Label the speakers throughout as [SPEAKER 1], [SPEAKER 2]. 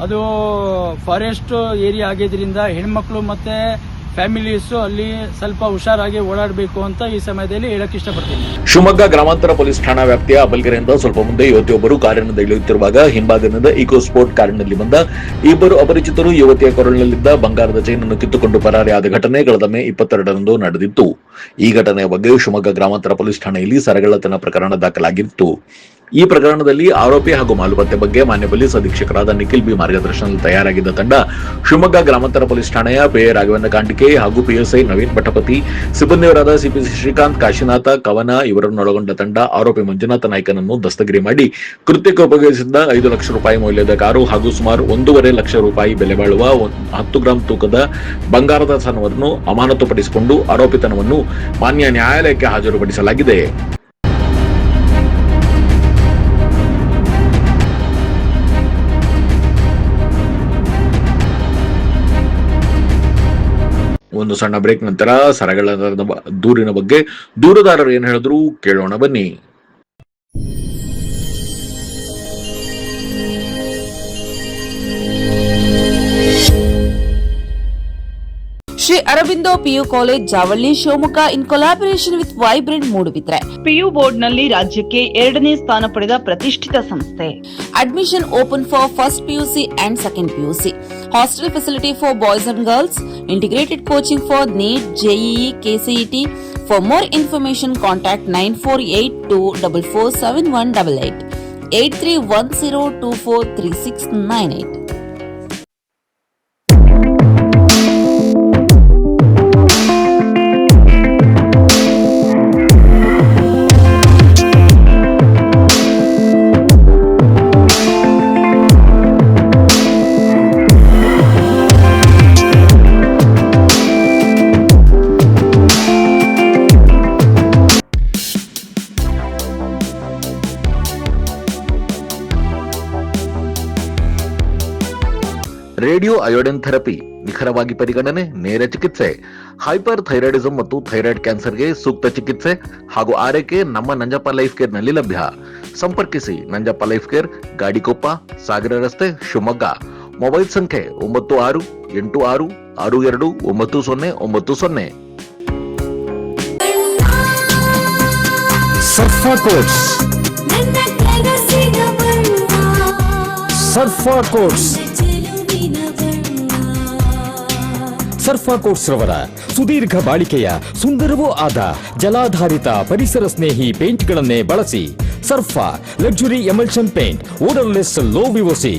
[SPEAKER 1] ಅದು forest area ಆಗಿದ್ರಿಂದ ಹೆಣ್ಮಕ್ಳು ಮತ್ತೆ ಫ್ಯಾಮಿಲೀಸ್ ಅಲ್ಲಿ ಸ್ವಲ್ಪ ಹುಷಾರಾಗಿ ಓಡಾಡಬೇಕು ಅಂತ ಈ ಸಮಯದಲ್ಲಿ ಹೇಳಕ್ ಇಷ್ಟಪಡ್ತೀನಿ.
[SPEAKER 2] ಶಿವಮೊಗ್ಗ ಗ್ರಾಮಾಂತರ ಪೊಲೀಸ್ ಠಾಣಾ ವ್ಯಾಪ್ತಿಯ ಅಬಲ್ಗೆರೆಯಿಂದ ಸ್ವಲ್ಪ ಮುಂದೆ ಯುವತಿಯೊಬ್ಬರು ಕಾರಿನಿಂದ ಇಳಿಯುತ್ತಿರುವಾಗ ಹಿಂಭಾಗದಿಂದ ಇಕೋ ಸ್ಪೋರ್ಟ್ ಕಾರಿನಲ್ಲಿ ಬಂದ ಇಬ್ಬರು ಅಪರಿಚಿತರು ಯುವತಿಯ ಕೊರಳಿನಲ್ಲಿದ್ದ ಬಂಗಾರದ ಚೈನ್ ಅನ್ನು ಕಿತ್ತುಕೊಂಡು ಪರಾರಿಯಾದ ಘಟನೆ ಕಳೆದ ಮೇ 22ರಂದು ನಡೆದಿತ್ತು. ಈ ಘಟನೆಯ ಬಗ್ಗೆ ಶಿವಮೊಗ್ಗ ಗ್ರಾಮಾಂತರ ಪೊಲೀಸ್ ಠಾಣೆಯಲ್ಲಿ ಸರಗಳ್ಳತನ ಪ್ರಕರಣ ದಾಖಲಾಗಿತ್ತು. ಈ ಪ್ರಕರಣದಲ್ಲಿ ಆರೋಪಿ ಹಾಗೂ ಮಾಲುಪತ್ತೆ ಬಗ್ಗೆ ಮಾನ್ಯ ಪೊಲೀಸ್ ಅಧೀಕ್ಷಕರಾದ ನಿಖಿಲ್ ಬಿ ಮಾರ್ಗದರ್ಶನದಲ್ಲಿ ತಯಾರಾಗಿದ್ದ ತಂಡ ಶಿವಮೊಗ್ಗ ಗ್ರಾಮಾಂತರ ಪೊಲೀಸ್ ಠಾಣೆಯ ಪಿಎ ರಾಘವೇಂದ್ರ ಕಾಂಡಿಕೆ ಹಾಗೂ ಪಿಎಸ್ಐ ನವೀನ್ ಭಟ್ಟಪತಿ, ಸಿಬ್ಬಂದಿಯವರಾದ ಸಿಪಿಸಿ ಶ್ರೀಕಾಂತ್, ಕಾಶಿನಾಥ, ಕವನ ಇವರನ್ನೊಳಗೊಂಡ ತಂಡ ಆರೋಪಿ ಮಂಜುನಾಥ ನಾಯ್ಕನನ್ನು ದಸ್ತಗಿರಿ ಮಾಡಿ ಕೃತ್ಯಕ್ಕೆ ಉಪಯೋಗಿಸಿದ್ದ 5 ಲಕ್ಷ ರೂಪಾಯಿ ಮೌಲ್ಯದ ಕಾರು ಹಾಗೂ ಸುಮಾರು 1.5 ಲಕ್ಷ ರೂಪಾಯಿ ಬೆಲೆ ಬಾಳುವ 10 ಗ್ರಾಂ ತೂಕದ ಬಂಗಾರದ ಸರವನ್ನು ಅಮಾನತುಪಡಿಸಿಕೊಂಡು ಆರೋಪಿತನವನ್ನು ಮಾನ್ಯ ನ್ಯಾಯಾಲಯಕ್ಕೆ ಹಾಜರುಪಡಿಸಲಾಗಿದೆ. ಒಂದು ಸಣ್ಣ ಬ್ರೇಕ್ ನಂತರ ಸರಗಳ್ಳತನದ ದೂರಿನ ಬಗ್ಗೆ ದೂರುದಾರರು ಏನು ಹೇಳಿದ್ರು ಕೇಳೋಣ ಬನ್ನಿ.
[SPEAKER 3] Shri Aurobindo PU college Javalli Shivamogga in collaboration with vibrant Moodbidri
[SPEAKER 4] PU ಬೋರ್ಡ್ನಲ್ಲಿ ರಾಜ್ಯಕ್ಕೆ 2ನೇ ಸ್ಥಾನ ಪಡೆದ ಪ್ರತಿಷ್ಠಿತ ಸಂಸ್ಥೆ.
[SPEAKER 3] Admission open for first PUC and second PUC. Hostel facility for boys and girls. Integrated coaching for neat, JEE, KCET. For more information, contact 9482447188 8310243698.
[SPEAKER 2] Radio iodine therapy ನಿಖರವಾಗಿ ಪರಿಗಣನೆ, ನೇರ ಚಿಕಿತ್ಸೆ, ಹೈಪರ್ ಥೈರಾಯ್ಡಿಸಂ ಮತ್ತು ಥೈರಾಯ್ಡ್ ಕ್ಯಾನ್ಸರ್ಗೆ ಸೂಕ್ತ ಚಿಕಿತ್ಸೆ ಹಾಗೂ ಆರೈಕೆ ನಮ್ಮ ನಂಜಪ್ಪ ಲೈಫ್ ಕೇರ್ ನಲ್ಲಿ ಲಭ್ಯ. ಸಂಪರ್ಕಿಸಿ ನಂಜಪ್ಪ ಲೈಫ್ ಕೇರ್, ಗಾಡಿಕೊಪ್ಪ, ಸಾಗರ ರಸ್ತೆ, ಶಿವಮೊಗ್ಗ. ಮೊಬೈಲ್ ಸಂಖ್ಯೆ 9686262990.
[SPEAKER 5] ಸರ್ಫಾ ಕೋಟ್ಸ್, ಸರ್ಫಾ ಕೋಟ್ಸ್, ಸರ್ಫಾ ಕೋಟ್ಸ್ ರವರ ಸುದೀರ್ಘ ಬಾಳಿಕೆಯ ಸುಂದರವೂ ಆದ ಜಲಾಧಾರಿತ ಪರಿಸರ ಸ್ನೇಹಿ ಪೇಂಟ್ಗಳನ್ನೇ ಬಳಸಿ. Surfa luxury emulsion paint, odourless, low VOC,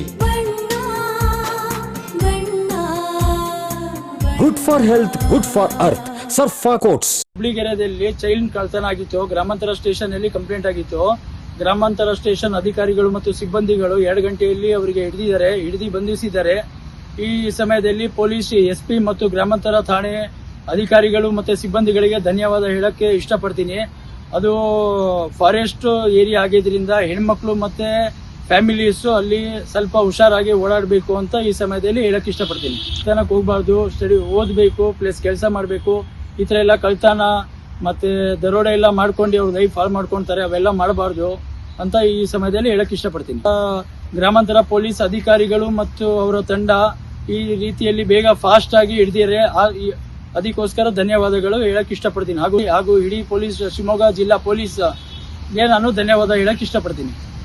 [SPEAKER 5] good for health, good for earth. Surfa coats.
[SPEAKER 1] ಹುಬ್ಳಿಗೆರೆಯಲ್ಲಿ ಚೈಲ್ಡ್ ಕಳ್ತನ ಆಗಿತ್ತು. ಗ್ರಾಮಾಂತರ ಸ್ಟೇಷನ್ ಅಲ್ಲಿ ಕಂಪ್ಲೇಂಟ್ ಆಗಿತ್ತು. ಗ್ರಾಮಾಂತರ ಸ್ಟೇಷನ್ ಅಧಿಕಾರಿಗಳು ಮತ್ತು ಸಿಬ್ಬಂದಿಗಳು 2 ಗಂಟೆಯಲ್ಲಿ ಅವರಿಗೆ ಹಿಡಿದು ಬಂಧಿಸಿದ್ದಾರೆ. ಈ ಸಮಯದಲ್ಲಿ ಪೊಲೀಸ್ SP ಮತ್ತು ಗ್ರಾಮಾಂತರ ಠಾಣೆ ಅಧಿಕಾರಿಗಳು ಮತ್ತೆ ಸಿಬ್ಬಂದಿಗಳಿಗೆ ಧನ್ಯವಾದ ಹೇಳಕ್ಕೆ ಇಷ್ಟಪಡ್ತೀನಿ. ಅದು ಫಾರೆಸ್ಟ್ ಏರಿಯಾ ಆಗಿದ್ರಿಂದ ಹೆಣ್ಮಕ್ಳು ಮತ್ತೆ ಫ್ಯಾಮಿಲೀಸ್ ಅಲ್ಲಿ ಸ್ವಲ್ಪ ಹುಷಾರಾಗಿ ಓಡಾಡಬೇಕು ಅಂತ ಈ ಸಮಯದಲ್ಲಿ ಹೇಳಕ್ ಇಷ್ಟಪಡ್ತೀನಿ. ಕಳ್ತನಕ್ಕೆ ಹೋಗ್ಬಾರ್ದು, ಸ್ಟಡಿ ಓದಬೇಕು, ಪ್ಲಸ್ ಕೆಲಸ ಮಾಡಬೇಕು. ಈ ತರ ಎಲ್ಲ ಕಳ್ತನ ಮತ್ತೆ ದರೋಡೆ ಎಲ್ಲ ಮಾಡ್ಕೊಂಡು ಅವ್ರ ಲೈಫ್ ಹಾಳು ಮಾಡ್ಕೊಂತಾರೆ, ಅವೆಲ್ಲ ಮಾಡಬಾರ್ದು ಅಂತ ಈ ಸಮಯದಲ್ಲಿ ಹೇಳಕ್ ಇಷ್ಟಪಡ್ತೀನಿ. ಗ್ರಾಮಾಂತರ ಪೊಲೀಸ್ ಅಧಿಕಾರಿಗಳು ಮತ್ತು ಅವರ ತಂಡ ಈ ರೀತಿಯಲ್ಲಿ ಬೇಗ ಫಾಸ್ಟ್ ಆಗಿ ಹಿಡಿದಿದ್ದಾರೆ. ಅದಕ್ಕೋಸ್ಕರ ಧನ್ಯವಾದಗಳು ಹೇಳಕ್ ಇಷ್ಟಪಡ್ತೀನಿ. ಹಾಗೂ ಇಡೀ ಪೊಲೀಸ್ ಶಿವಮೊಗ್ಗ ಜಿಲ್ಲಾ ಪೊಲೀಸ್ ನಾನು ಧನ್ಯವಾದ ಹೇಳಕ್ ಇಷ್ಟಪಡ್ತೀನಿ.